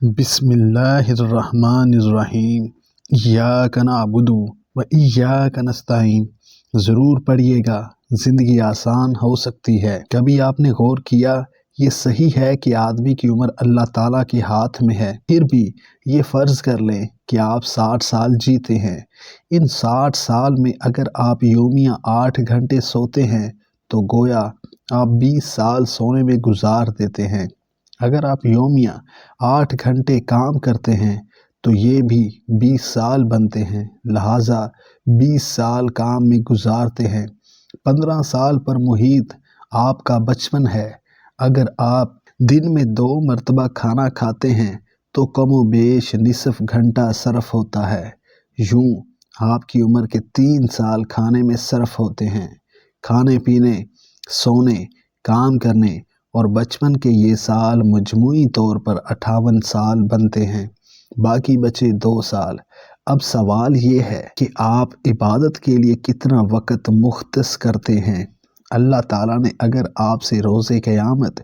بسم اللہ الرحمن الرحیم ایاک نعبد و ایاک نستعین۔ ضرور پڑھیے گا، زندگی آسان ہو سکتی ہے۔ کبھی آپ نے غور کیا، یہ صحیح ہے کہ آدمی کی عمر اللہ تعالیٰ کے ہاتھ میں ہے، پھر بھی یہ فرض کر لیں کہ آپ 60 سال جیتے ہیں۔ ان 60 سال میں اگر آپ یومیہ 8 گھنٹے سوتے ہیں تو گویا آپ 20 سال سونے میں گزار دیتے ہیں۔ اگر آپ یومیہ 8 گھنٹے کام کرتے ہیں تو یہ بھی 20 سال بنتے ہیں، لہٰذا 20 سال کام میں گزارتے ہیں۔ 15 سال پر محیط آپ کا بچپن ہے۔ اگر آپ دن میں 2 مرتبہ کھانا کھاتے ہیں تو کم و بیش نصف گھنٹہ صرف ہوتا ہے۔ یوں آپ کی عمر کے 3 سال کھانے میں صرف ہوتے ہیں۔ کھانے پینے، سونے، کام کرنے اور بچپن کے یہ سال مجموعی طور پر 58 سال بنتے ہیں، باقی بچے 2 سال۔ اب سوال یہ ہے کہ آپ عبادت کے لیے کتنا وقت مختص کرتے ہیں؟ اللہ تعالیٰ نے اگر آپ سے روز قیامت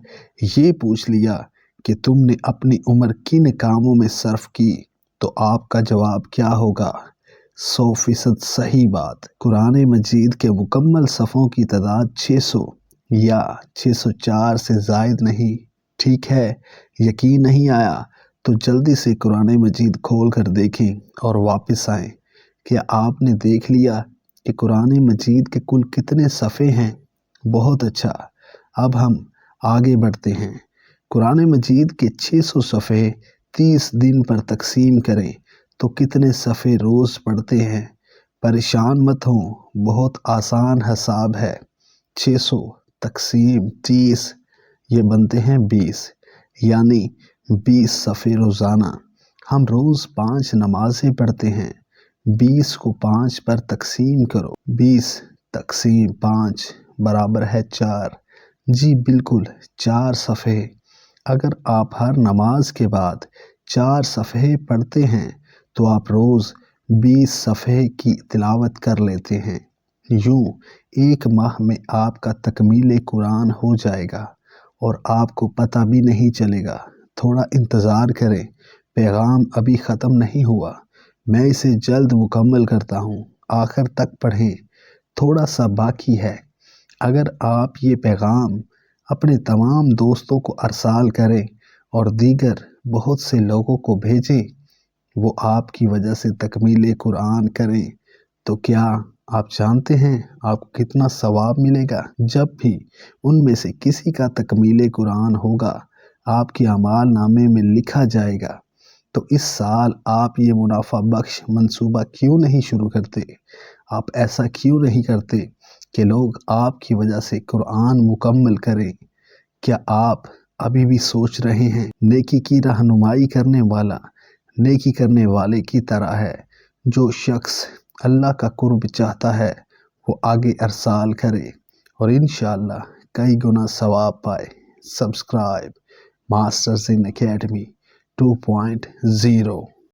یہ پوچھ لیا کہ تم نے اپنی عمر کن کاموں میں صرف کی تو آپ کا جواب کیا ہوگا؟ 100% صحیح بات۔ قرآن مجید کے مکمل صفحوں کی تعداد 600 یا 604 سے زائد نہیں۔ ٹھیک ہے، یقین نہیں آیا تو جلدی سے قرآن مجید کھول کر دیکھیں اور واپس آئیں۔ کیا آپ نے دیکھ لیا کہ قرآن مجید کے کل کتنے صفحے ہیں؟ بہت اچھا، اب ہم آگے بڑھتے ہیں۔ قرآن مجید کے 600 صفحے 30 دن پر تقسیم کریں تو کتنے صفحے روز پڑھتے ہیں؟ پریشان مت ہوں، بہت آسان حساب ہے۔ 600 تقسیم 30 یہ بنتے ہیں 20، یعنی 20 صفحے روزانہ۔ ہم روز 5 نمازیں پڑھتے ہیں، 20 کو 5 پر تقسیم کرو، 20 تقسیم 5 برابر ہے 4۔ جی بالکل، 4 صفحے۔ اگر آپ ہر نماز کے بعد 4 صفحے پڑھتے ہیں تو آپ روز 20 صفحے کی تلاوت کر لیتے ہیں۔ یوں ایک ماہ میں آپ کا تکمیل قرآن ہو جائے گا اور آپ کو پتہ بھی نہیں چلے گا۔ تھوڑا انتظار کریں، پیغام ابھی ختم نہیں ہوا، میں اسے جلد مکمل کرتا ہوں، آخر تک پڑھیں، تھوڑا سا باقی ہے۔ اگر آپ یہ پیغام اپنے تمام دوستوں کو ارسال کریں اور دیگر بہت سے لوگوں کو بھیجیں، وہ آپ کی وجہ سے تکمیل قرآن کریں تو کیا آپ جانتے ہیں آپ کو کتنا ثواب ملے گا؟ جب بھی ان میں سے کسی کا تکمیل قرآن ہوگا، آپ کے اعمال نامے میں لکھا جائے گا۔ تو اس سال آپ یہ منافع بخش منصوبہ کیوں نہیں شروع کرتے؟ آپ ایسا کیوں نہیں کرتے کہ لوگ آپ کی وجہ سے قرآن مکمل کریں؟ کیا آپ ابھی بھی سوچ رہے ہیں؟ نیکی کی رہنمائی کرنے والا نیکی کرنے والے کی طرح ہے۔ جو شخص اللہ کا قرب چاہتا ہے وہ آگے ارسال کرے اور انشاءاللہ کئی گنا ثواب پائے۔ Subscribe masters in academy 2.0